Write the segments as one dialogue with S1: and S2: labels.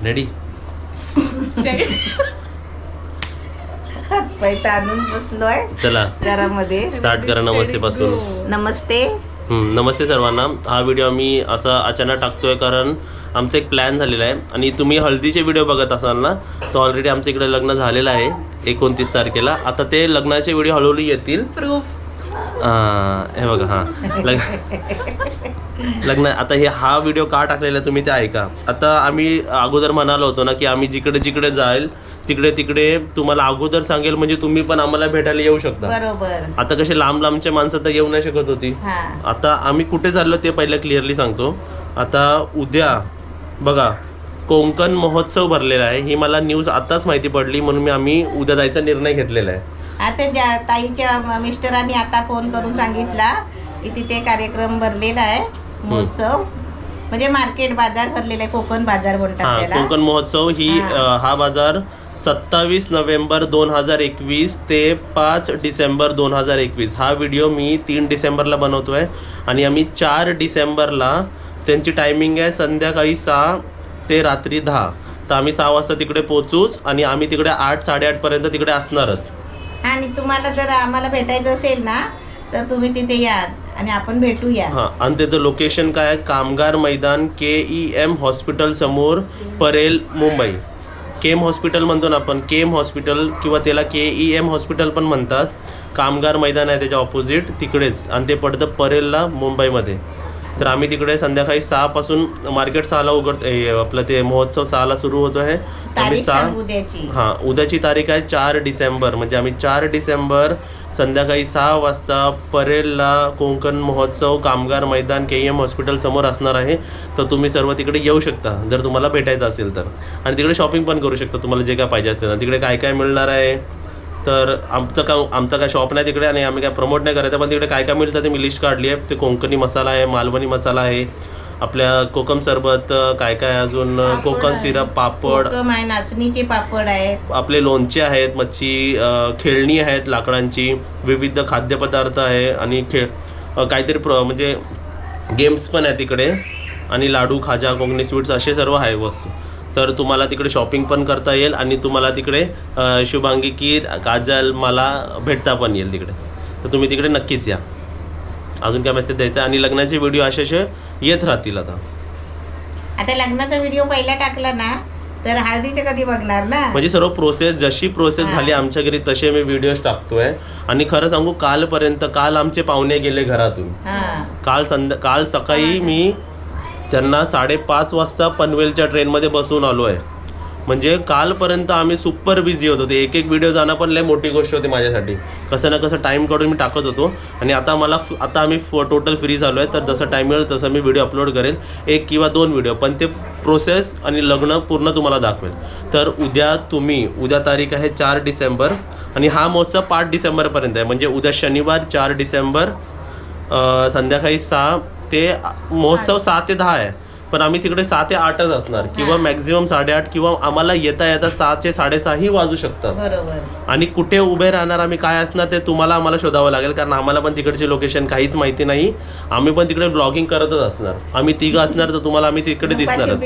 S1: Ready?
S2: पैता आणून बसलोय
S1: चला
S2: घरामध्ये.
S1: स्टार्ट करा नमस्ते पासून.
S2: नमस्ते.
S1: नमस्ते सर्वांना. हा व्हिडिओ आम्ही असा अचानक टाकतोय कारण आमचा एक प्लॅन झालेला आहे आणि तुम्ही हळदीचे व्हिडिओ बघत असाल ना, तर ऑलरेडी आमच्या इकडे लग्न झालेलं आहे 29 तारखेला. आता ते लग्नाचे व्हिडिओ हळूहळू येतील. हे बघा हां लग्न आता हा व्हिडिओ का टाकलेला तुम्ही ते ऐका. आता आम्ही अगोदर म्हणालो होतो ना की आम्ही जिकडे जिकडे जाईल तिकडे तुम्हाला अगोदर सांगेल, म्हणजे तुम्ही पण आम्हाला भेटायला येऊ शकता.
S2: बरोबर.
S1: आता कसे लांब लांबचे माणसं तर येऊ नाही शकत होती. आता आम्ही कुठे चाललो ते पहिलं क्लिअरली सांगतो. आता उद्या बघा कोकण महोत्सव भरलेला आहे. ही मला न्यूज आताच माहिती पडली, म्हणून आम्ही उद्या जायचा निर्णय घेतलेला आहे.
S2: आता ताईच्या मिस्टरांनी आता फोन करून सांगितला की तिथे कार्यक्रम भरलेला आहे, महोत्सव म्हणजे मार्केट बाजार भरलेला आहे. कोकण बाजार म्हणतात त्याला.
S1: कोकण महोत्सव ही हा बाजार 27 नोव्हेंबर 2021 ते 5 डिसेंबर 2021. हा व्हिडिओ मी 3 डिसेंबरला बनवतोय आणि आम्ही 4 डिसेंबरला त्यांची टायमिंग आहे संध्याकाळी 6 ते रात्री 10. तर आम्ही 6 वाजता तिकडे पोहोचूच आणि आम्ही तिकडे 8-8:30 पर्यंत तिकडे असणारच.
S2: आणि तुम्हाला जर आम्हाला भेटायचं असेल ना तर तुम्ही तिथे या आणि आपण भेटूया.
S1: हां, आणि त्याचं लोकेशन काय आहे? कामगार मैदान KEM हॉस्पिटल समोर, परेल, मुंबई. केम हॉस्पिटल म्हणतो ना आपण, केम हॉस्पिटल किंवा त्याला KEM हॉस्पिटल पण म्हणतात. कामगार मैदान आहे त्याच्या ऑपोजिट तिकडेच, आणि ते पडतं परेलला, मुंबईमध्ये. तर आम्ही तिकडे संध्याकाळी 6 पासून मार्केट 6ला आपलं ते महोत्सव 6ला सुरू होतो आहे. आम्ही 6 उद्याची तारीख आहे 4 डिसेंबर. म्हणजे आम्ही 4 डिसेंबर संध्याकाळी 6 वाजता परेलला कोकण महोत्सव कामगार मैदान KEM हॉस्पिटल समोर असणार आहे. तर तुम्ही सर्व तिकडे येऊ शकता जर तुम्हाला भेटायचं असेल तर. आणि तिकडे शॉपिंग पण करू शकता तुम्हाला जे काय पाहिजे असेल ना. तिकडे काय काय मिळणार आहे तर आमचं काय शॉप नाही तिकडे आणि आम्ही काय प्रमोट नाही करायचं, पण तिकडे काय काय मिळतं ते मी लिस्ट काढली आहे. ते कोकणी मसाला आहे, मालवणी मसाला आहे, आपल्या कोकम सरबत, काय काय अजून कोकण सिरप, पापड,
S2: नाचणीचे पापड आहे,
S1: आपले लोणचे आहेत, मच्छी खेळणी आहेत लाकडांची, विविध खाद्यपदार्थ आहे आणि काहीतरी म्हणजे गेम्स पण आहे तिकडे, आणि लाडू, खाजा, कोकणी स्वीट्स असे सर्व आहे वस्तू. तर तुम्हाला तिकडे शॉपिंग पण करता येईल आणि तुम्हाला तिकडे शुभांगी, कीर, काजल मला भेटता पण येईल तिकडे. तर तुम्ही तिकडे नक्कीच या. अजून काय मेसेज द्यायचा? आणि लग्नाचे व्हिडिओ असे येत राहतील.
S2: आता लग्नाचा व्हिडिओ पहिला टाकला ना तर हळदीचे कधी बघणार ना.
S1: म्हणजे सर्व प्रोसेस जशी झाली आमच्या घरी तसे मी व्हिडिओज टाकतोय. आणि खरं सांगू काल आमचे पाहुणे गेले घरातून. काल सकाळी मी त्यांना 5:30 वाजता पनवेलच्या ट्रेनमध्ये बसून आलो आहे. म्हणजे कालपर्यंत आम्ही सुपर बिझी होतो. ते एक व्हिडिओ जाणं पण लय मोठी गोष्ट होती माझ्यासाठी. कसं ना कसं टाईम काढून मी टाकत होतो. आणि आता आम्ही टोटल फ्री झालो आहे. तर जसं टाईम मिळेल तसं मी व्हिडिओ अपलोड करेल, 1 किंवा 2 व्हिडिओ, पण ते प्रोसेस आणि लग्न पूर्ण तुम्हाला दाखवेल. तर उद्या तारीख आहे 4 डिसेंबर आणि हा महोत्सव 5 डिसेंबरपर्यंत आहे. म्हणजे उद्या शनिवार 4 डिसेंबर संध्याकाळी 6 ते महोत्सव 6 ते 10 आहे. पण आम्ही तिकडे 6 ते 8च असणार, किंवा मॅक्झिमम 8:30, किंवा आम्हाला येता 6चे 6:30 वाजू शकतात.
S2: बरोबर. आणि
S1: कुठे उभे राहणार, आम्ही काय असणार ते आम्हाला शोधावं लागेल, कारण आम्हाला पण तिकडचे लोकेशन काहीच माहिती नाही. आम्ही पण तिकडे व्लॉगिंग करतच असणार. आम्ही 3 असणार तर तुम्हाला आम्ही तिकडे दिसणारच.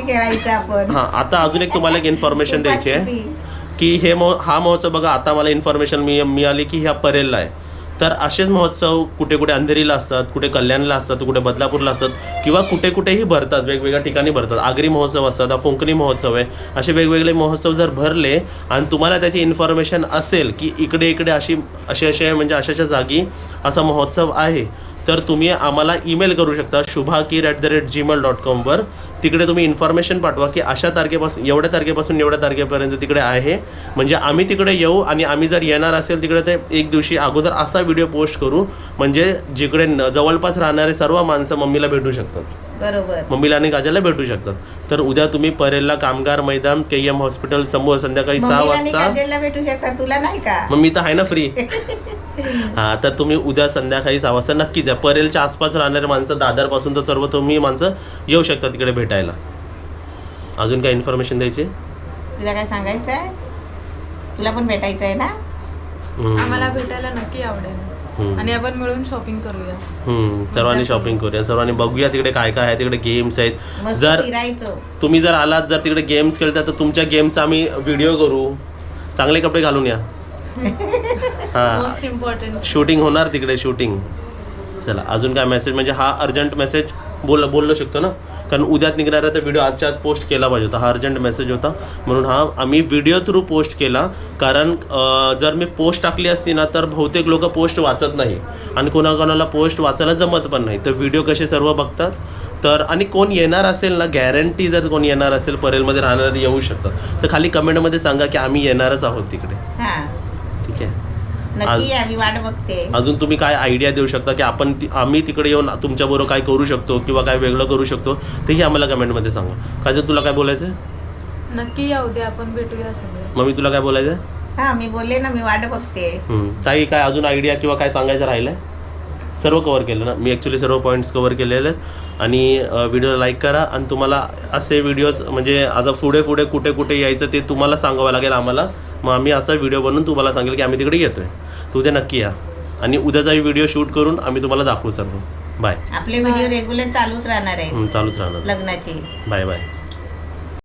S1: हां, आता अजून एक तुम्हाला एक इन्फॉर्मेशन द्यायची आहे की हा महोत्सव बघा. आता मला इन्फॉर्मेशन मिळाली की ह्या परेलला आहे. तर असेच महोत्सव कुठे कुठे अंधेरीला असतात, कुठे कल्याणला असतात, कुठे बदलापूरला असतात, किंवा कुठेही भरतात, वेगवेगळ्या ठिकाणी भरतात. आगरी महोत्सव असतात, कोकणी महोत्सव आहे. असे वेगवेगळे महोत्सव जर भरले आणि तुम्हाला त्याची इन्फॉर्मेशन असेल की इकडे असे म्हणजे अशाच्या जागी असा महोत्सव आहे, तर तुम्ही आम्हाला ईमेल करू शकता shubhakir@gmail.com वर. तिकडे तुम्ही इन्फॉर्मेशन पाठवा की अशा तारखेपासून एवढ्या तारखेपर्यंत तिकडे आहे. म्हणजे आम्ही तिकडे येऊ आणि आम्ही जर येणार असेल तिकडे ते एक दिवशी अगोदर असा व्हिडिओ पोस्ट करू, म्हणजे जिकडे जवळपास राहणारे सर्व माणसं मम्मीला भेटू शकतात.
S2: बरोबर.
S1: मम्मीला आणि काजलला भेटू शकतात. तर उद्या तुम्ही परेलला कामगार मैदान KEM हॉस्पिटल समोर संध्याकाळी 6 वाजता
S2: भेटू शकतात. तुला नाही का?
S1: मग मी तर आहे ना फ्री. हां, तर तुम्ही उद्या संध्याकाळी 6 वाजता नक्कीच आहे. परेलच्या आसपास राहणारे माणसं, दादरपासून तर सर्व तुम्ही माणसं येऊ शकता तिकडे भेटायला. अजून काय इन्फॉर्मेशन द्यायची?
S2: तुला काय सांगायचं आहे? तुला पण भेटायचं आहे ना?
S3: आम्हाला भेटायला नक्की आवडेल. आणि आपण मिळून शॉपिंग करूया.
S1: सर्वांनी शॉपिंग करूया, सर्वांनी बघूया तिकडे काय काय आहे. तिकडे गेम्स आहेत.
S2: मस्त
S1: जर
S2: फिरायचं.
S1: तुम्ही जर आलात, जर तिकडे गेम्स खेळता तर तुमच्या गेम्स आम्ही व्हिडिओ करू. चांगले कपडे घालून या. हां,
S3: मोस्ट इम्पॉर्टंट
S1: शूटिंग होणार तिकडे, शूटिंग. चला, अजून काय मेसेज, म्हणजे हा अर्जंट मेसेज बोललो शकतो ना, कारण उद्यात निघणारा तर व्हिडिओ आजच्या आत पोस्ट केला पाहिजे होता. हा अर्जंट मेसेज होता म्हणून हा आम्ही व्हिडिओ थ्रू पोस्ट केला. कारण जर मी पोस्ट टाकली असती ना तर बहुतेक लोक पोस्ट वाचत नाही आणि कोणाकोणाला पोस्ट वाचायला जमत पण नाही. तर व्हिडिओ कसे सर्व बघतात. तर आणि कोण येणार असेल ना, गॅरंटी जर कोण येणार असेल परेलमध्ये राहणारे येऊ शकतं, तर खाली कमेंटमध्ये सांगा की आम्ही येणारच आहोत तिकडे.
S2: हा,
S1: ठीक आहे.
S2: नक्की आम्ही वाट बघते.
S1: अजून तुम्ही काय आयडिया देऊ शकता की आम्ही तिकडे येऊन तुमच्याबरोबर काय करू शकतो किंवा काय वेगळं करू शकतो, तेही आम्हाला कमेंटमध्ये सांगा. काजल, तुला काय बोलायचं आहे?
S3: नक्की या उद्या आपण भेटूया सगळे.
S1: मम्मी, तुला काय बोलायचं आहे?
S2: हा, मी बोलले ना, मी वाट बघते.
S1: ताई, काय अजून आयडिया किंवा काय सांगायचं राहिलं आहे? सर्व कवर केलं ना मी, ॲक्च्युली सर्व पॉईंट्स कवर केलेले आहेत. आणि व्हिडिओ लाईक करा. आणि तुम्हाला असे व्हिडिओज म्हणजे आता पुढे कुठे कुठे यायचं ते तुम्हाला सांगावं लागेल आम्हाला. मग आम्ही असा व्हिडिओ बनवून तुम्हाला सांगेल की आम्ही तिकडे येतो आहे. तर उद्या नक्की या आणि उद्याचा व्हिडिओ शूट करून आम्ही तुम्हाला दाखवू सर्व. बाय.
S2: आपले व्हिडिओ रेग्युलर चालूच राहणार आहे
S1: चालूच राहणार.
S2: लग्नाची.
S1: Bye bye.